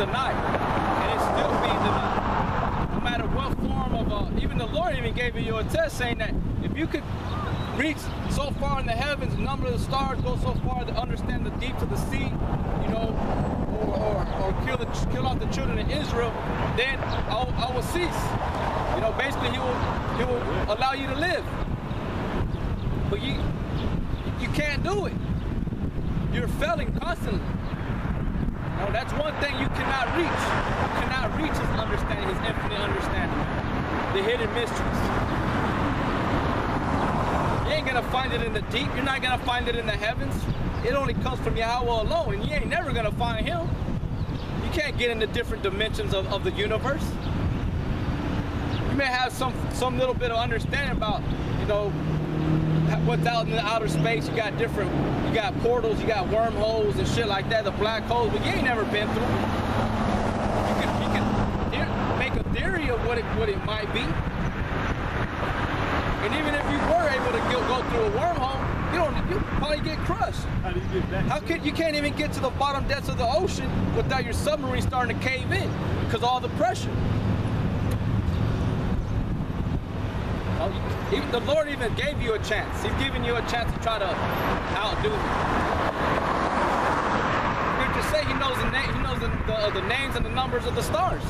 denied, and it's still being denied. No matter what form of, even the Lord even gave you a test saying that if you could reach so far in the heavens, the number of the stars, go so far to understand the deeps of the sea, you know, or kill off the children of Israel, then I will cease. You know, basically he will allow you to live. But you can't do it. You're failing constantly. You know, that's one thing you cannot reach. You cannot reach his understanding, his infinite understanding, the hidden mysteries. You ain't gonna find it in the deep. You're not gonna find it in the heavens. It only comes from Yahweh alone, and you ain't never gonna find him. You can't get into different dimensions of the universe. You may have some little bit of understanding about, you know, what's out in the outer space. You got portals, you got wormholes and shit like that, the black holes, but you ain't never been through them. You can make a theory of what it might be. And even if you were able to go through a wormhole, you probably get crushed. How do you get back? You can't even get to the bottom depths of the ocean without your submarine starting to cave in because of all the pressure. The Lord even gave you a chance. He's giving you a chance to try to outdo him. Scripture say he knows the names and the numbers of the stars,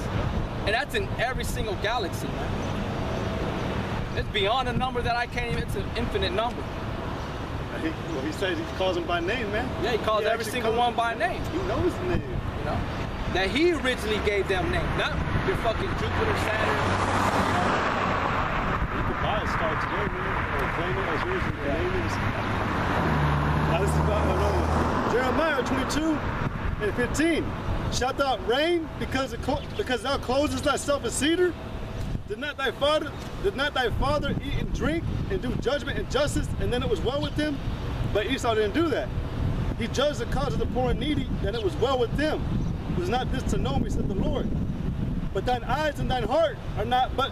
and that's in every single galaxy, man. It's beyond a number that I can't even. It's an infinite number. Well, he says he calls them by name, man. Yeah, he calls every single one by name. He knows the name. You know, that he originally gave them names, not your fucking Jupiter, Saturn. Buy a star today, man, or claim it as yours and name it. Now this is about Jeremiah 22:15. Shalt thou reign because thou closest thyself a cedar? Did not thy father eat and drink and do judgment and justice, and then it was well with him? But Esau didn't do that. He judged the cause of the poor and needy, and it was well with them. Was not this to know me, said the Lord? But thine eyes and thine heart are not but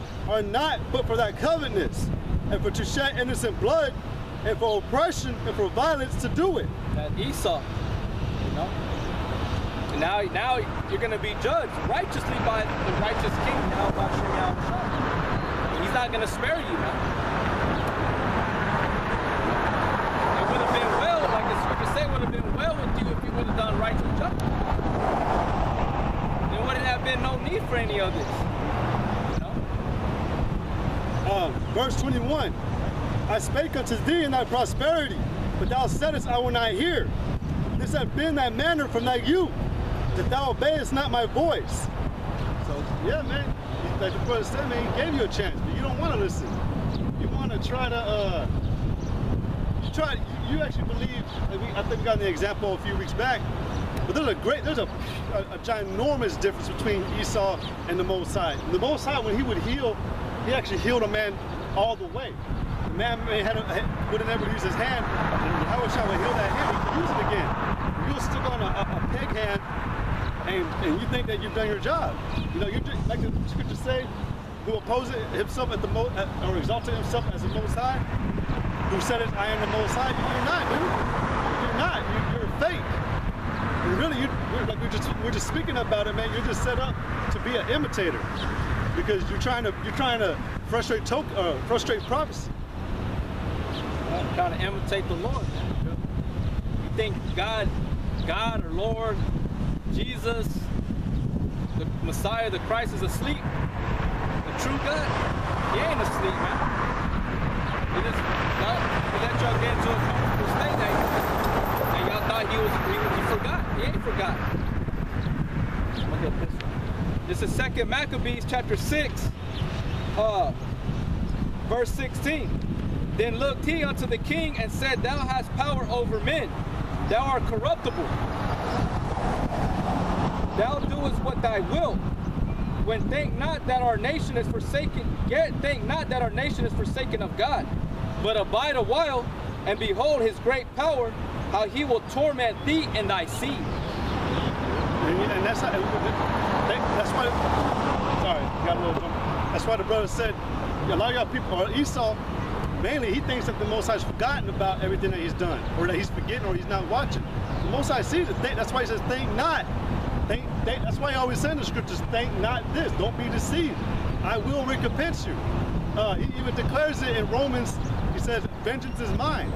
for thy covetousness, and for to shed innocent blood, and for oppression and for violence to do it. That Esau, you know. And now you're gonna be judged righteously by the righteous king. Now and he's not gonna spare you, man. It would have been well, like the scripture say, would have been well with you if you would have done righteous justice. There wouldn't have been no need for any of this. You know? Verse 21. I spake unto thee in thy prosperity, but thou saidst, I will not hear. This hath been thy manner from thy youth, that thou obeyest not my voice. So, yeah, man, like the brother said, man, he gave you a chance, but you don't want to listen. You want to try to, you actually believe, like I think we got an example a few weeks back, but there's a ginormous difference between Esau and the Most High. The Most High, when he would heal, he actually healed a man all the way. The man wouldn't ever use his hand, and how would Shah heal that hand? He could use it again. If you stick on a peg hand, and you think that you've done your job, you know, you're just, like the scripture say, who opposes himself at the or exalted himself as the Most High, who said it, I am the Most High. You're not, dude. You're not. You're fake. And really, we're just speaking about it, man. You're just set up to be an imitator because you're trying to frustrate prophecy. I'm trying to imitate the Lord. You think God or Lord, Jesus, the Messiah, the Christ is asleep? The true God? He ain't asleep, man. He let y'all get into a comfortable state that and y'all thought he forgot. He ain't forgot. Look at this one. This is 2 Maccabees chapter 6, verse 16. Then looked he unto the king and said, Thou hast power over men. Thou art corruptible. Thou doest what thou wilt. When think not that our nation is forsaken, yet think not that our nation is forsaken of God. But abide a while, and behold his great power, how he will torment thee and thy seed. And that's why, sorry, got a little jump. That's why the brother said, a lot of y'all people, or Esau, mainly he thinks that the Most High's forgotten about everything that he's done, or that he's forgetting, or he's not watching. The Most High sees it. That's why he says, think not That's why I always say in the scriptures, think not this, don't be deceived. I will recompense you. He even declares it in Romans. He says, vengeance is mine.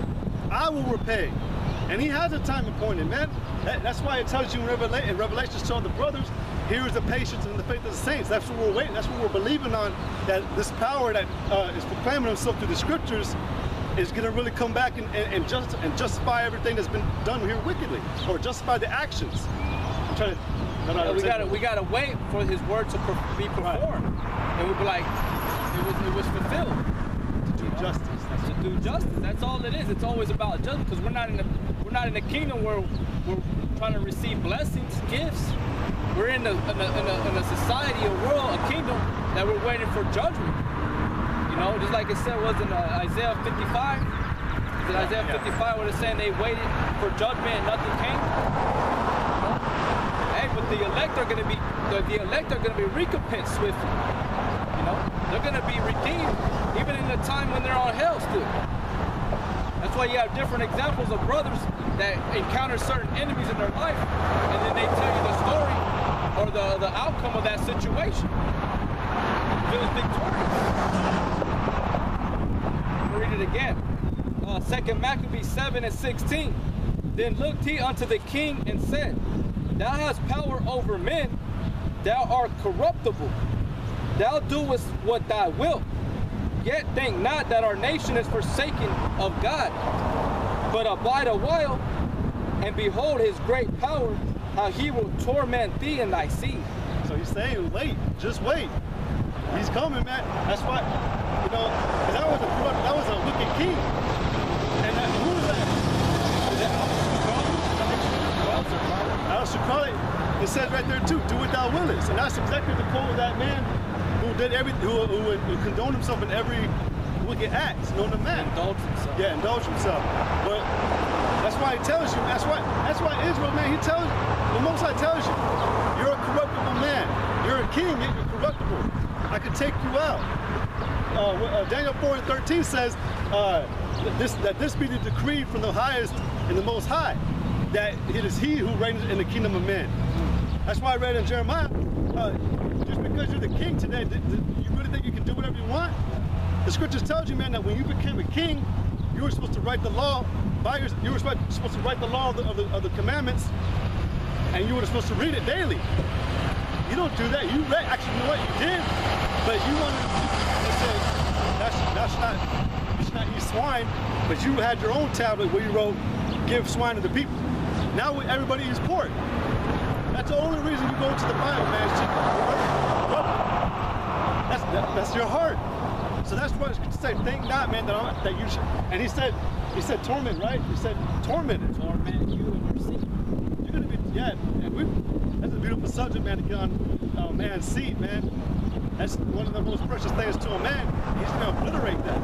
I will repay. And he has a time appointed, man. That's why it tells you in Revelation, show the brothers, here is the patience and the faith of the saints. That's what we're waiting. That's what we're believing on, that this power that is proclaiming himself through the scriptures is going to really come back and justify everything that's been done here wickedly, or justify the actions. I'm trying to... we gotta wait for his word to be performed, and we'll be like, it was fulfilled. To do justice. To do justice. That's all it is. It's always about justice, because we're not in a kingdom where we're trying to receive blessings, gifts. We're in a society, a world, a kingdom that we're waiting for judgment. You know, just like it said was in Isaiah 55. Is it Isaiah 55 where it's saying they waited for judgment and nothing came? But the elect are going to be recompensed swiftly. You know, they're going to be redeemed even in the time when they're on hell still. That's why you have different examples of brothers that encounter certain enemies in their life, and then they tell you the story or the outcome of that situation. Feels victorious. I'll read it again. 2 Maccabees 7:16. Then looked he unto the king and said, Thou hast power over men, thou art corruptible, thou doest what thou wilt. Yet think not that our nation is forsaken of God, but abide a while, and behold his great power, how he will torment thee and thy seed. So he's saying, wait, just wait. He's coming, man. That's why, you know, because that was a wicked king. And who was that? It says right there too, do what thou willest. And that's exactly the quote of that man who did who condoned himself in every wicked act, known to man. Indulge himself. Yeah, indulge himself. But that's why he tells you, that's why Israel, man, he tells you, the Most High tells you, you're a corruptible man. You're a king, yet you're corruptible. I can take you out. Daniel 4:13 says that this be the decree from the highest and the Most High, that it is he who reigns in the kingdom of men. That's why I read in Jeremiah, just because you're the king today, you really think you can do whatever you want? The scriptures tells you, man, that when you became a king, you were supposed to write the law you were supposed to write the law of the commandments, and you were supposed to read it daily. You don't do that. You read, actually, you know what you did, but you wanted to say, you should not eat swine, but you had your own tablet where you wrote, give swine to the people. Now everybody eats pork. That's the only reason you go into the Bible, man. That's your heart. So that's what it's say. Think not, man, that you should. And he said torment, right? He said torment you and your seed. You're gonna be, yeah. And that's a beautiful subject, man, to get on a man's seed, man. That's one of the most precious things to a man. He's gonna obliterate that.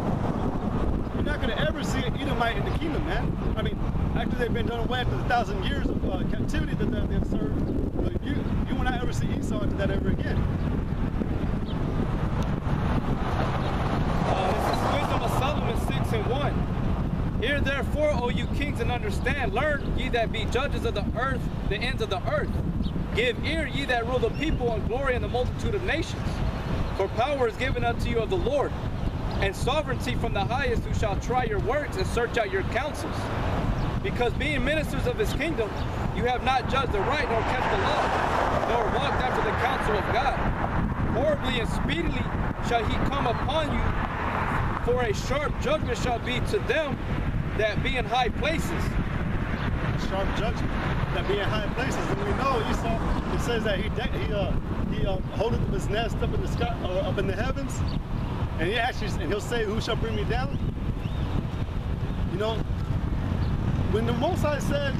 You're not gonna ever see an Edomite in the kingdom, man. I mean, after they've been done away after the 1,000 years of captivity that they've served, you will not ever see Esau into that ever again. This is Wisdom of Solomon 6:1. Hear therefore, O you kings, and understand. Learn, ye that be judges of the earth, the ends of the earth. Give ear, ye that rule the people, and glory in the multitude of nations. For power is given unto you of the Lord, and sovereignty from the highest, who shall try your works and search out your counsels. Because being ministers of his kingdom, you have not judged the right, nor kept the law, nor walked after the counsel of God. Horribly and speedily shall he come upon you, for a sharp judgment shall be to them that be in high places. Sharp judgment that be in high places. And we know Esau, it says that he holdeth up his nest up in the sky, up in the heavens, and he'll say, who shall bring me down? You know, when the Most High said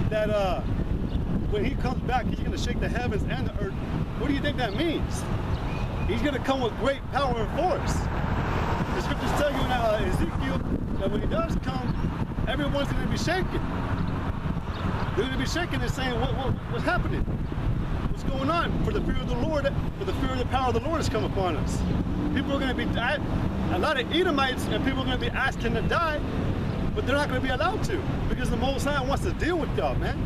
that when he comes back, he's going to shake the heavens and the earth, what do you think that means? He's going to come with great power and force. The scriptures tell you in Ezekiel that when he does come, everyone's going to be shaken. They're going to be shaken and saying, what's happening? What's going on? For the fear of the Lord, for the fear of the power of the Lord has come upon us. People are going to be, a lot of Edomites and people are going to be asking to die, but they're not going to be allowed to, because the Most High wants to deal with y'all, man.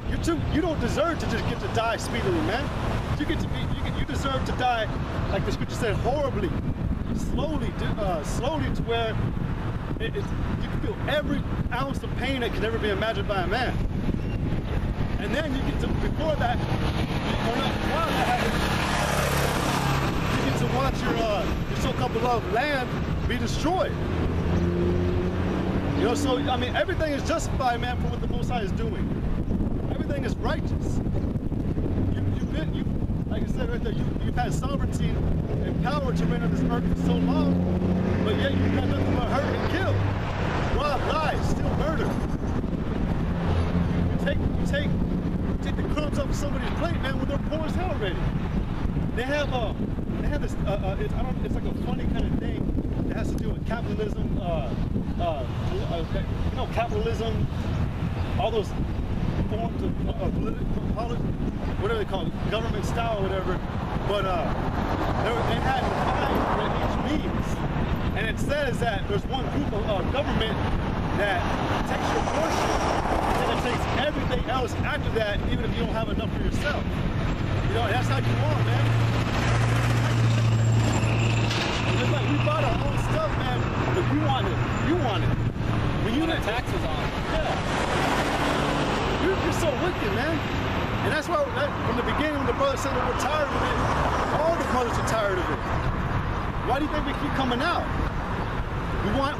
You don't deserve to just get to die speedily, man. You deserve to die, like the scripture said, horribly, slowly to where you can feel every ounce of pain that can ever be imagined by a man. And then you get to, before that, or not, while that happens, you get to watch your so-called beloved land be destroyed. You know, so I mean, everything is justified, man, for what the Most High is doing. Everything is righteous. Like I said right there, you've had sovereignty and power to reign on this earth for so long, but yet you've got nothing but hurt and kill, rob, lies, steal, murder. You take the crumbs off of somebody's plate, man, when they're poor as hell already. They have this. It's like a funny kind of thing that has to do with capitalism. Capitalism, all those forms of political, whatever they call it, government style or whatever, but they had defined what each means. And it says that there's one group of government that takes your portion and then it takes everything else after that, even if you don't have enough for yourself. You know, and that's how you are, man. It's like we bought our own stuff, man, but you want it. When you want taxes on it. Yeah. You're so wicked, man. And that's why, from the beginning, when the brothers said that we're tired of it, all the brothers are tired of it. Why do you think we keep coming out? We want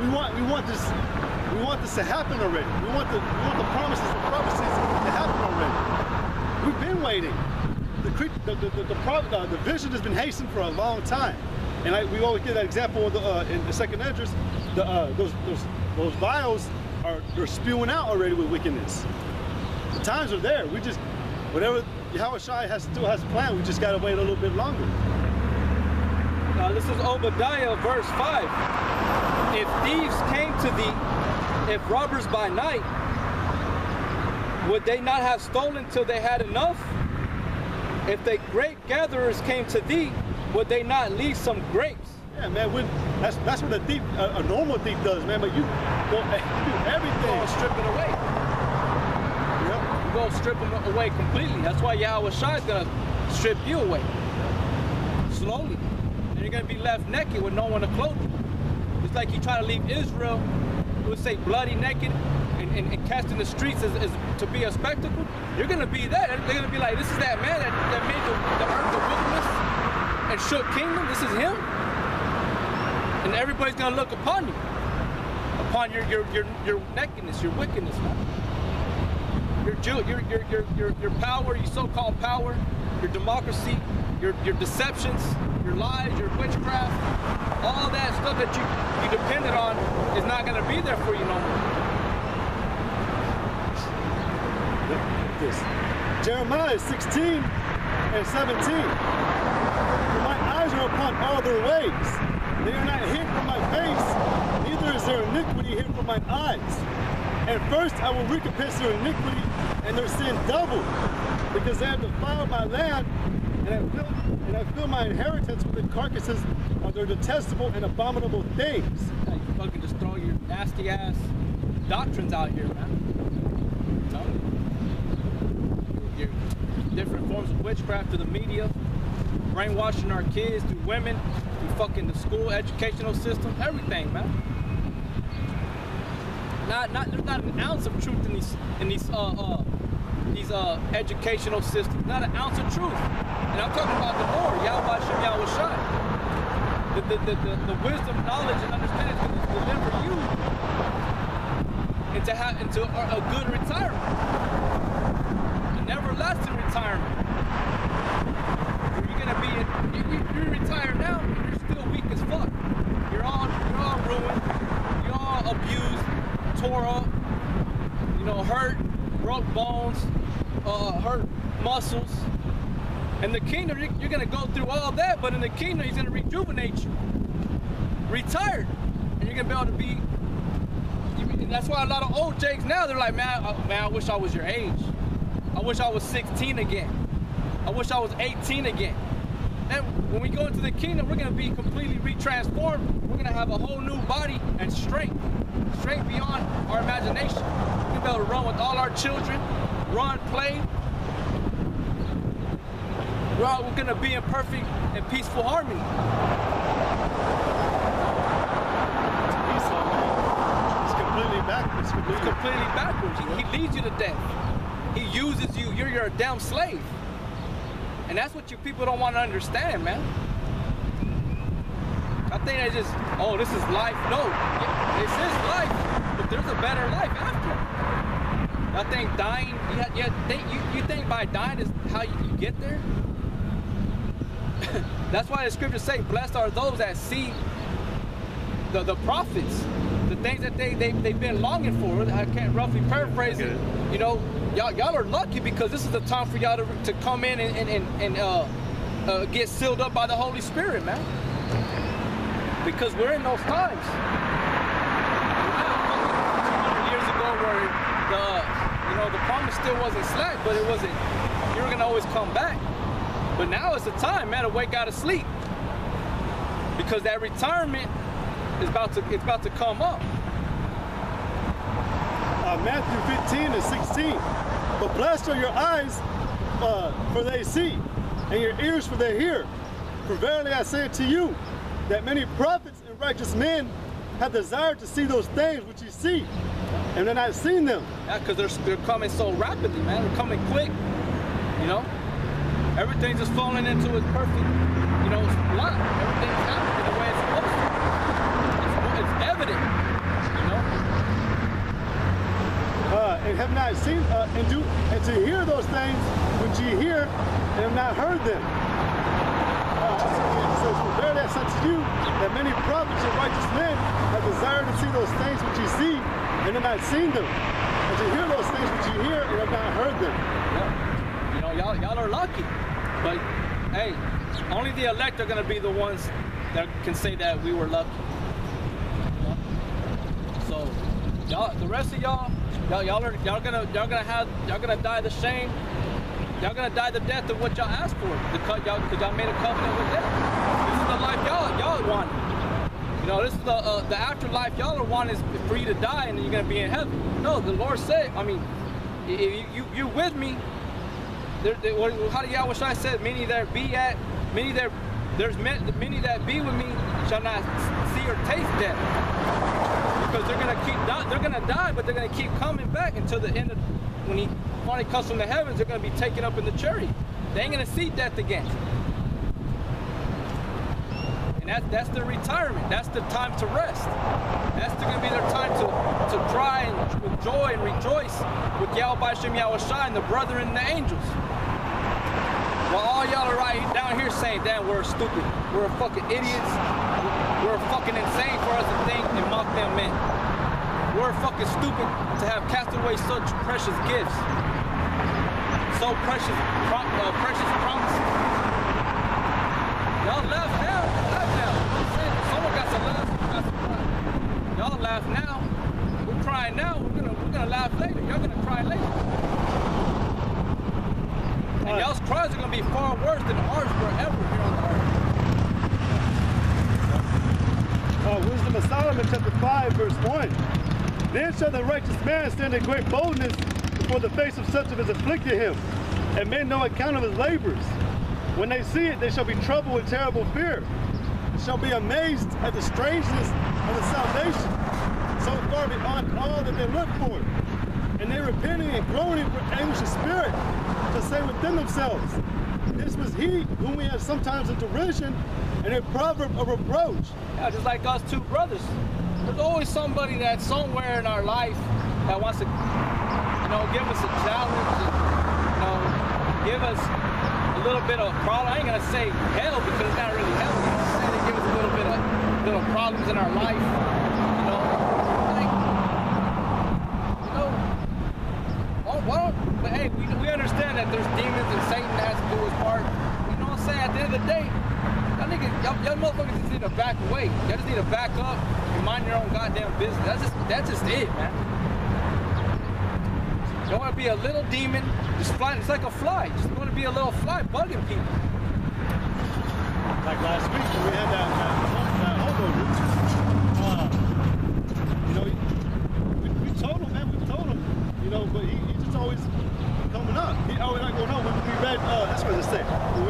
this to happen already. We want the promises, the prophecies to happen already. We've been waiting. The vision has been hastened for a long time. And we always get that example of in the second Esdras, those vials they're spewing out already with wickedness. The times are there. We just, whatever Yahweh Shai still has planned, we just got to wait a little bit longer. This is Obadiah, verse 5. If thieves came to thee, if robbers by night, would they not have stolen till they had enough? If the grape gatherers came to thee, would they not leave some grapes? Yeah, man, that's what a normal thief does, man, but you do everything. You go strip it away. Yep. You go strip them away completely. That's why Yahweh Shai is going to strip you away. Slowly. And you're going to be left naked with no one to clothe you. It's like you try to leave Israel, it would say bloody naked, and cast in the streets as to be a spectacle. You're going to be that. They're going to be like, this is that man that made the earth the wilderness and shook kingdom. This is him. And everybody's going to look upon you. Upon your nakedness, your wickedness, man. Your power, your so-called power, your democracy, your deceptions, your lies, your witchcraft, all that stuff that you depended on is not going to be there for you no more. This. Jeremiah 16 and 17. For my eyes are upon all their ways. They are not hid from my face, neither is their iniquity hid from mine eyes. And first I will recompense their iniquity and their sin double, because they have defiled my land, and I fill my inheritance with the carcasses of their detestable and abominable things. Yeah, you fucking just throw your nasty ass doctrines out here, man. Your different forms of witchcraft to the media, brainwashing our kids through women, through fucking the school educational system, everything, man. There's not an ounce of truth in these educational systems. Not an ounce of truth. And I'm talking about the Lord, Yahweh Shem Yahweh Shai. The wisdom, knowledge, and understanding is going to deliver you into a good retirement. An everlasting retirement. You're gonna be you retire now, you're still weak as fuck. You're all ruined, you're all abused, tore up, hurt, broke bones, hurt muscles. In the kingdom, you're gonna go through all that, but in the kingdom, he's gonna rejuvenate you. Retired, and you're gonna be able to be. That's why a lot of old jakes now, they're like, man, I wish I was your age. I wish I was 16 again. I wish I was 18 again. And when we go into the kingdom, we're going to be completely retransformed. We're going to have a whole new body and strength beyond our imagination. We're going to be able to run with all our children, run, play. We're gonna be in perfect and peaceful harmony. It's completely backwards. It's completely backwards. He leads you to death. He uses you. You're your damn slave. And that's what you people don't want to understand, man. I think they just, oh, this is life. No, this is life, but there's a better life after. I think dying, you think by dying is how you get there? That's why the scriptures say, blessed are those that see the prophets, the things that they've been longing for. I can't roughly paraphrase it. You know, y'all are lucky because this is the time for y'all to come in and get sealed up by the Holy Spirit, man. Because we're in those times. 200 years ago, where the promise still wasn't slack, but it wasn't. You were gonna always come back. But now it's the time, man, to wake out of sleep, because that retirement is about to come up. Matthew 15 and 16. But blessed are your eyes, for they see, and your ears, for they hear. For verily I say to you, that many prophets and righteous men have desired to see those things which you see, and they're not seen them. Yeah, because they're coming so rapidly, man. They're coming quick, you know. Everything's just falling into its perfect, line. Everything's happening the way it's supposed to. It's evident, you know. And have not seen, and to hear those things which ye hear, and have not heard them. It says, for verily I say to you, that many prophets and righteous men have desired to see those things which ye see, and have not seen them, and to hear those things which ye hear, and have not heard them. Yeah. You know, y'all are lucky, but hey, only the elect are gonna be the ones that can say that we were lucky. So, y'all, the rest of y'all gonna die the shame. Y'all gonna die the death of what y'all asked for, because y'all made a covenant with death. This is the life y'all want. You know, this is the afterlife y'all are wanting, is for you to die and then you're gonna be in heaven. No, the Lord said, I mean, if you with me. How do Yahweh Shai said, many that be with me shall not see or taste death. Because they're gonna die, but they're gonna keep coming back until the end of, when he finally comes from the heavens, they're gonna be taken up in the chariot. They ain't gonna see death again. And that's their retirement. That's the time to rest. That's gonna be their time to cry and with joy and rejoice with Yahweh Shem Yahweh Shai and the brethren and the angels. While all y'all are right down here saying, damn, we're stupid. We're fucking idiots. We're fucking insane for us to think and mock them men. We're fucking stupid to have cast away such precious gifts. So precious promises. Y'all laugh now. Someone got some laugh. Y'all laugh now. We're crying now. We're gonna laugh later. Y'all gonna cry later. And y'all's cries are gonna be far worse than ours forever here on the earth. Wisdom of Solomon, chapter 5, verse 1. Then shall the righteous man stand in great boldness before the face of such as afflicted him, and make no account of his labors. When they see it, they shall be troubled with terrible fear, and shall be amazed at the strangeness of the salvation, so far beyond all that they look for. And they repenting and groaning with anguish of spirit, to say within themselves, this was he whom we had sometimes in derision and a proverb of reproach. Yeah, just like us two brothers. There's always somebody that's somewhere in our life that wants to, give us a challenge, give us a little bit of problem. I ain't gonna say hell because it's not really hell. I'm gonna say they give us a little bit of little problems in our life. But hey, we understand that there's demons and Satan has to do his part. You know what I'm saying? At the end of the day, y'all motherfuckers just need to back away. Y'all just need to back up and mind your own goddamn business. That's just it, man. You don't want to be a little demon just flying. It's like a fly. Just want to be a little fly bugging people. Like last week when we had that hobo group. We told him, man. We told him. But he just always no. He always like, well, no. When we read, that's what it say. When we